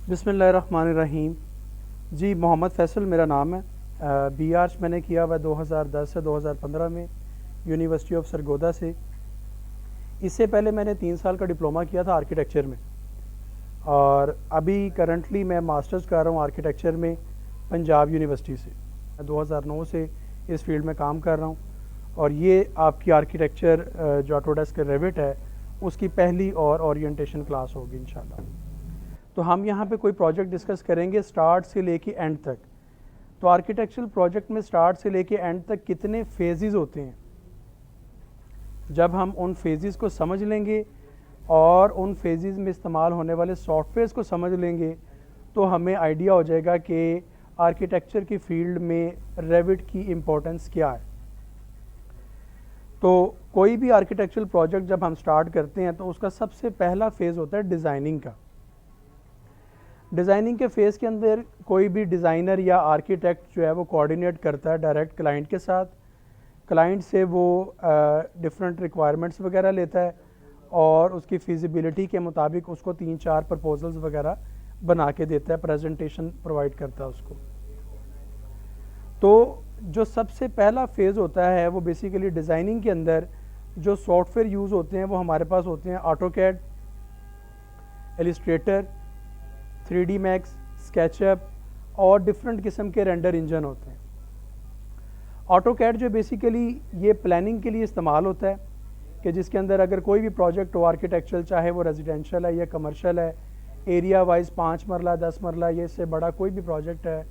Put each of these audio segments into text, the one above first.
बिस्मिल्लाहिर्रहमानिर्रहीम। जी, मोहम्मद फ़ैसल मेरा नाम है। बी आर्च मैंने किया हुआ 2010 से 2015 में यूनिवर्सिटी ऑफ सरगोदा से। इससे पहले मैंने 3 साल का डिप्लोमा किया था आर्किटेक्चर में, और अभी करंटली मैं मास्टर्स कर रहा हूँ आर्किटेक्चर में पंजाब यूनिवर्सिटी से। 2009 से इस फील्ड में काम कर रहा हूँ, और ये आपकी आर्किटेक्चर जो ऑटोडेस्क रेविट है उसकी पहली और ओरिएंटेशन क्लास होगी इंशाल्लाह। तो हम यहाँ पे कोई प्रोजेक्ट डिस्कस करेंगे स्टार्ट से लेके एंड तक। तो आर्किटेक्चरल प्रोजेक्ट में स्टार्ट से लेके एंड तक कितने फेजेस होते हैं, जब हम उन फेजेस को समझ लेंगे और उन फेजेस में इस्तेमाल होने वाले सॉफ्टवेयर्स को समझ लेंगे तो हमें आइडिया हो जाएगा कि आर्किटेक्चर की फील्ड में रेविट की इम्पोर्टेंस क्या है। तो कोई भी आर्किटेक्चरल प्रोजेक्ट जब हम स्टार्ट करते हैं तो उसका सबसे पहला फेज़ होता है डिज़ाइनिंग का। डिज़ाइनिंग के फेज़ के अंदर कोई भी डिज़ाइनर या आर्किटेक्ट जो है वो कोऑर्डिनेट करता है डायरेक्ट क्लाइंट के साथ। क्लाइंट से वो डिफरेंट रिक्वायरमेंट्स वगैरह लेता है और उसकी फिजिबिलिटी के मुताबिक उसको 3-4 प्रपोजल्स वगैरह बना के देता है, प्रेजेंटेशन प्रोवाइड करता है उसको। तो जो सबसे पहला फेज़ होता है वो बेसिकली डिज़ाइनिंग के अंदर जो सॉफ्टवेयर यूज़ होते हैं वो हमारे पास होते हैं AutoCAD, Illustrator, 3D max, SketchUp और डिफरेंट किस्म के रेंडर इंजन होते हैं। ऑटोकैड जो बेसिकली ये प्लानिंग के लिए इस्तेमाल होता है कि जिसके अंदर अगर कोई भी प्रोजेक्ट हो आर्किटेक्चरल, चाहे वो रेजिडेंशियल है या कमर्शियल है, एरिया वाइज 5 मरला 10 मरला ये इससे बड़ा कोई भी प्रोजेक्ट है,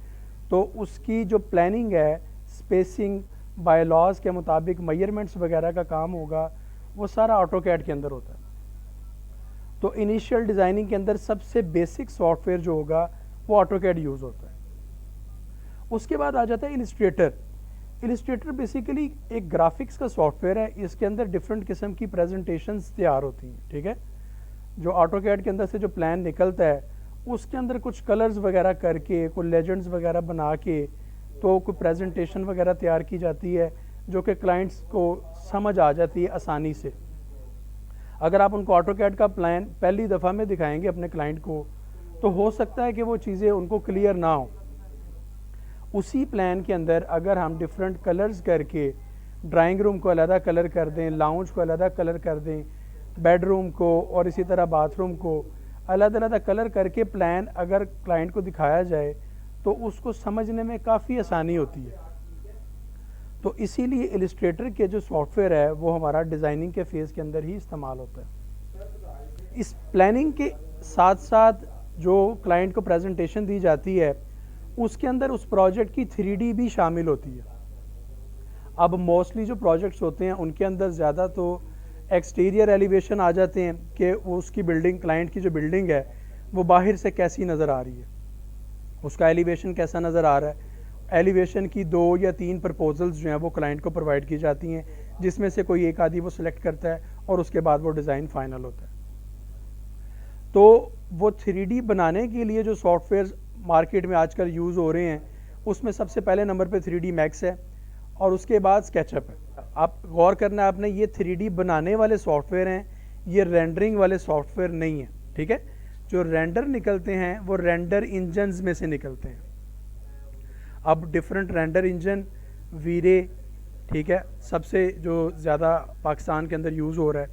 तो उसकी जो प्लानिंग है, स्पेसिंग, बायलॉज के मुताबिक मेजरमेंट्स वगैरह का काम होगा, वो सारा ऑटोकैड के अंदर होता है। तो इनिशियल डिज़ाइनिंग के अंदर सबसे बेसिक सॉफ्टवेयर जो होगा वो ऑटोकैड यूज़ होता है। उसके बाद आ जाता है इलस्ट्रेटर। इलस्ट्रेटर बेसिकली एक ग्राफिक्स का सॉफ्टवेयर है। इसके अंदर डिफरेंट किस्म की प्रेजेंटेशंस तैयार होती हैं, ठीक है। जो ऑटोकैड के अंदर से जो प्लान निकलता है उसके अंदर कुछ कलर्स वगैरह करके, कोई लेजेंड्स वगैरह बना के तो कोई प्रेजेंटेशन वगैरह तैयार की जाती है जो कि क्लाइंट्स को समझ आ जाती है आसानी से। अगर आप उनको ऑटोकैड का प्लान पहली दफ़ा में दिखाएंगे अपने क्लाइंट को तो हो सकता है कि वो चीज़ें उनको क्लियर ना हो। उसी प्लान के अंदर अगर हम डिफरेंट कलर्स करके ड्राइंग रूम को अलग कलर कर दें, लाउंज को अलग कलर कर दें, बेडरूम को और इसी तरह बाथरूम को अलग अलग कलर करके प्लान अगर क्लाइंट को दिखाया जाए तो उसको समझने में काफ़ी आसानी होती है। तो इसीलिए इलस्ट्रेटर के जो सॉफ्टवेयर है वो हमारा डिज़ाइनिंग के फेज़ के अंदर ही इस्तेमाल होता है। इस प्लानिंग के साथ साथ जो क्लाइंट को प्रेजेंटेशन दी जाती है उसके अंदर उस प्रोजेक्ट की 3D भी शामिल होती है। अब मोस्टली जो प्रोजेक्ट्स होते हैं उनके अंदर ज़्यादा तो एक्सटीरियर एलिवेशन आ जाते हैं कि उसकी बिल्डिंग, क्लाइंट की जो बिल्डिंग है वो बाहर से कैसी नज़र आ रही है, उसका एलिवेशन कैसा नज़र आ रहा है। एलिवेशन की 2 या 3 प्रपोजल्स जो हैं वो क्लाइंट को प्रोवाइड की जाती हैं, जिसमें से कोई एक आधी वो सिलेक्ट करता है और उसके बाद वो डिज़ाइन फाइनल होता है। तो वो 3D बनाने के लिए जो सॉफ्टवेयर मार्केट में आजकल यूज़ हो रहे हैं उसमें सबसे पहले नंबर पे 3D मैक्स है और उसके बाद स्केचअप है। आप गौर करना, आपने ये 3D बनाने वाले सॉफ्टवेयर हैं, ये रेंडरिंग वाले सॉफ्टवेयर नहीं है, ठीक है। जो रेंडर निकलते हैं वो रेंडर इंजन्स में से निकलते हैं। अब डिफरेंट रेंडर इंजन, वीरे, ठीक है, सबसे जो ज़्यादा पाकिस्तान के अंदर यूज़ हो रहा है।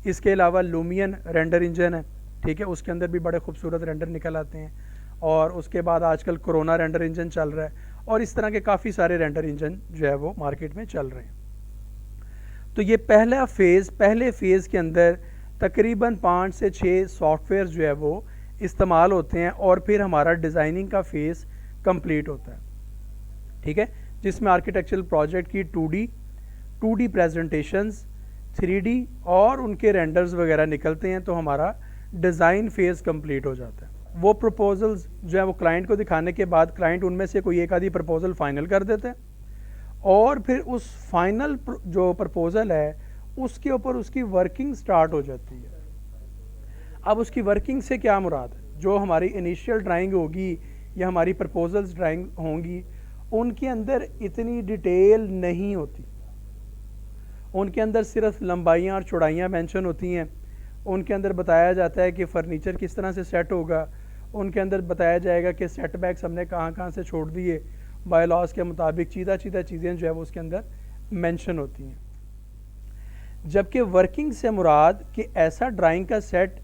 इसके अलावा लूमियन रेंडर इंजन है, ठीक है, उसके अंदर भी बड़े खूबसूरत रेंडर निकल आते हैं। और उसके बाद आजकल कोरोना रेंडर इंजन चल रहा है और इस तरह के काफ़ी सारे रेंडर इंजन जो है वो मार्केट में चल रहे हैं। तो ये पहले फेज़ के अंदर तकरीबन 5 से 6 सॉफ्टवेयर जो है वो इस्तेमाल होते हैं और फिर हमारा डिज़ाइनिंग का फेज़ कंप्लीट होता है, ठीक है, जिसमें आर्किटेक्चरल प्रोजेक्ट की 2D प्रेजेंटेशंस, 3D और उनके रेंडर्स वगैरह निकलते हैं तो हमारा डिज़ाइन फेज़ कंप्लीट हो जाता है। वो प्रपोजल्स जो है वो क्लाइंट को दिखाने के बाद क्लाइंट उनमें से कोई एक आधी प्रपोजल फाइनल कर देते हैं और फिर उस फाइनल जो प्रपोजल है उसके ऊपर उसकी वर्किंग स्टार्ट हो जाती है। अब उसकी वर्किंग से क्या मुराद है, जो हमारी इनिशियल ड्राइंग होगी या हमारी प्रपोजल्स ड्राइंग होंगी उनके अंदर इतनी डिटेल नहीं होती, उनके अंदर सिर्फ लंबाइयाँ और चौड़ाइयाँ मेंशन होती हैं। उनके अंदर बताया जाता है कि फ़र्नीचर किस तरह से सेट होगा, उनके अंदर बताया जाएगा कि सेटबैक्स हमने कहाँ कहाँ से छोड़ दिए, बाय लॉज के मुताबिक चीज़ा चीज़ें जो है वो उसके अंदर मेंशन होती हैं। जबकि वर्किंग से मुराद कि ऐसा ड्राइंग का सेट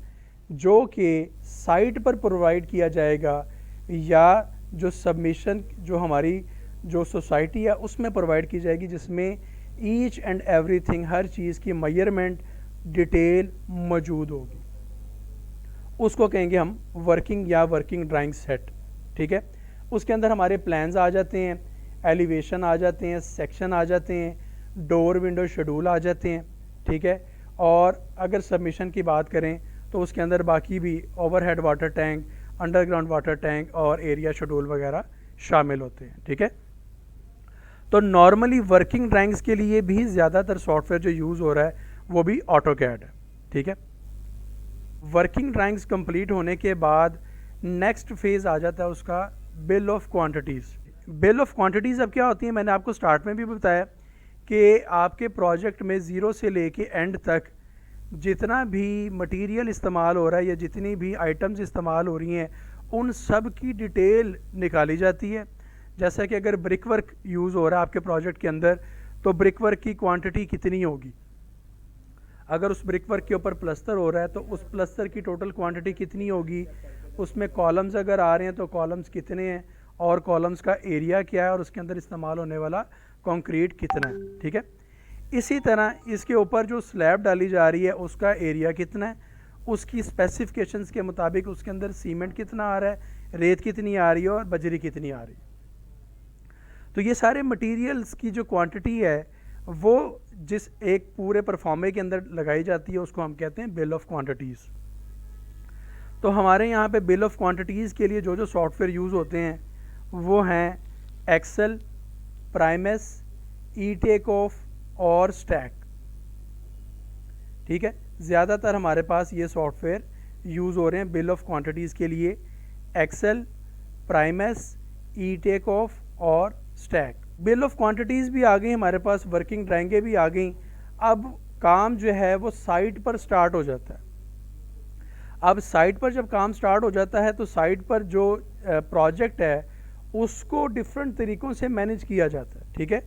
जो कि साइट पर प्रोवाइड किया जाएगा या जो सबमिशन जो हमारी जो सोसाइटी है उसमें प्रोवाइड की जाएगी, जिसमें ईच एंड एवरीथिंग हर चीज़ की मेजरमेंट डिटेल मौजूद होगी, उसको कहेंगे हम वर्किंग या वर्किंग ड्राइंग सेट। ठीक है, उसके अंदर हमारे प्लान्स आ जाते हैं, एलिवेशन आ जाते हैं, सेक्शन आ जाते हैं, डोर विंडो शेड्यूल आ जाते हैं। ठीक है, और अगर सबमिशन की बात करें तो उसके अंदर बाकी भी overhead water tank, underground water tank और एरिया शेड्यूल वगैरह शामिल होते हैं। ठीक है, तो नॉर्मली वर्किंग ड्राइंग्स के लिए भी ज़्यादातर सॉफ्टवेयर जो यूज़ हो रहा है वो भी ऑटोकैड है। ठीक है, वर्किंग ड्राइंग्स कंप्लीट होने के बाद नेक्स्ट फेज़ आ जाता है उसका bill of quantities. Bill of quantities अब क्या होती है, मैंने आपको स्टार्ट में भी बताया कि आपके प्रोजेक्ट में ज़ीरो से लेके एंड तक जितना भी मटेरियल इस्तेमाल हो रहा है या जितनी भी आइटम्स इस्तेमाल हो रही हैं उन सब की डिटेल निकाली जाती है। जैसा कि अगर ब्रिक वर्क यूज़ हो रहा है आपके प्रोजेक्ट के अंदर तो ब्रिक वर्क की क्वांटिटी कितनी होगी, अगर उस ब्रिक वर्क के ऊपर प्लस्तर हो रहा है तो उस प्लस्तर की टोटल क्वांटिटी कितनी होगी, उसमें कॉलम्स अगर आ रहे हैं तो कॉलम्स कितने हैं और कॉलम्स का एरिया क्या है और उसके अंदर इस्तेमाल होने वाला कंक्रीट कितना है। ठीक है, इसी तरह इसके ऊपर जो स्लैब डाली जा रही है उसका एरिया कितना है, उसकी स्पेसिफिकेशंस के मुताबिक उसके अंदर सीमेंट कितना आ रहा है, रेत कितनी आ रही है और बजरी कितनी आ रही है। तो ये सारे मटेरियल्स की जो क्वांटिटी है वो जिस एक पूरे परफॉर्मे के अंदर लगाई जाती है उसको हम कहते हैं बिल ऑफ क्वांटिटीज़। तो हमारे यहाँ पे बिल ऑफ क्वांटिटीज़ के लिए जो जो सॉफ्टवेयर यूज़ होते हैं वो हैं एक्सेल, प्राइमस, ई टेक ऑफ और स्टैक। ठीक है, ज़्यादातर हमारे पास ये सॉफ्टवेयर यूज़ हो रहे हैं बिल ऑफ क्वांटिटीज़ के लिए, एक्सेल, प्राइमस, ई टेक ऑफ और स्टैक। बिल ऑफ क्वांटिटीज़ भी आ गई हमारे पास, वर्किंग ड्राइंगें भी आ गई। अब काम जो है वो साइट पर स्टार्ट हो जाता है। अब साइट पर जब काम स्टार्ट हो जाता है तो साइट पर जो प्रोजेक्ट है उसको डिफरेंट तरीक़ों से मैनेज किया जाता है। ठीक है,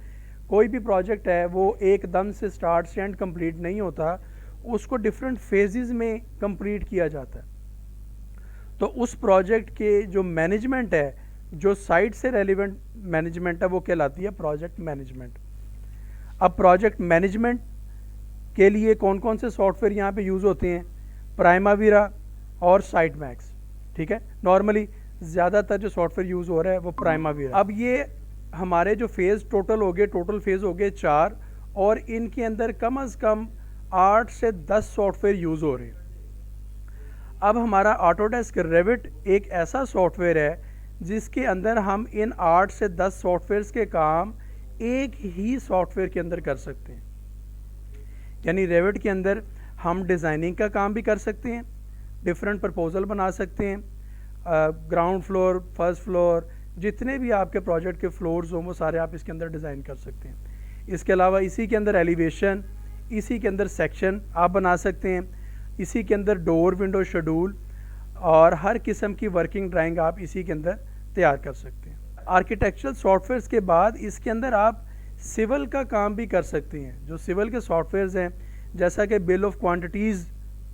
कोई भी प्रोजेक्ट है वो एकदम से स्टार्ट से एंड कंप्लीट नहीं होता, उसको डिफरेंट फेजेस में कंप्लीट किया जाता है। तो उस प्रोजेक्ट के जो मैनेजमेंट है, जो साइट से रेलिवेंट मैनेजमेंट है, वो कहलाती है प्रोजेक्ट मैनेजमेंट। अब प्रोजेक्ट मैनेजमेंट के लिए कौन कौन से सॉफ्टवेयर यहाँ पे यूज़ होते हैं, प्राइमावीरा और साइटमैक्स। ठीक है, नॉर्मली ज़्यादातर जो सॉफ्टवेयर यूज़ हो रहा है वो प्राइमावीरा। अब ये हमारे जो फेज़ टोटल फेज़ हो गए 4 और इनके अंदर कम से कम 8 से 10 सॉफ्टवेयर यूज़ हो रहे हैं। अब हमारा ऑटोडेस्क रेविट एक ऐसा सॉफ्टवेयर है जिसके अंदर हम इन 8 से 10 सॉफ्टवेयर्स के काम एक ही सॉफ्टवेयर के अंदर कर सकते हैं। यानी रेविट के अंदर हम डिज़ाइनिंग का काम भी कर सकते हैं, डिफरेंट प्रपोजल बना सकते हैं, ग्राउंड फ्लोर, फर्स्ट फ्लोर, जितने भी आपके प्रोजेक्ट के फ्लोर्स हों वो सारे आप इसके अंदर डिज़ाइन कर सकते हैं। इसके अलावा इसी के अंदर एलिवेशन, इसी के अंदर सेक्शन आप बना सकते हैं, इसी के अंदर डोर विंडो शेड्यूल और हर किस्म की वर्किंग ड्राइंग आप इसी के अंदर तैयार कर सकते हैं। आर्किटेक्चरल सॉफ्टवेयर्स के बाद इसके अंदर आप सिविल का काम भी कर सकते हैं। जो सिविल के सॉफ्टवेयर्स हैं जैसा कि बिल ऑफ क्वांटिटीज़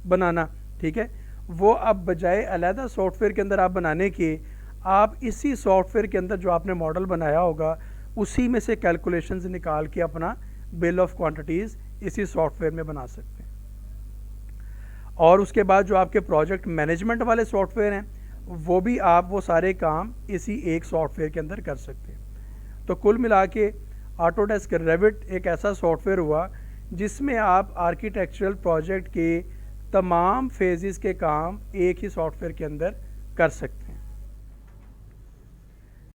बनाना, ठीक है, वो अब बजाय अलहदा सॉफ्टवेयर के अंदर आप बनाने के, आप इसी सॉफ्टवेयर के अंदर जो आपने मॉडल बनाया होगा उसी में से कैलकुलेशंस निकाल के अपना बिल ऑफ क्वांटिटीज़ इसी सॉफ्टवेयर में बना सकते हैं। और उसके बाद जो आपके प्रोजेक्ट मैनेजमेंट वाले सॉफ्टवेयर हैं वो भी आप वो सारे काम इसी एक सॉफ्टवेयर के अंदर कर सकते हैं। तो कुल मिला के ऑटोडेस्क रेविट एक ऐसा सॉफ्टवेयर हुआ जिसमें आप आर्किटेक्चरल प्रोजेक्ट के तमाम फेजेस के काम एक ही सॉफ्टवेयर के अंदर कर सकते हैं।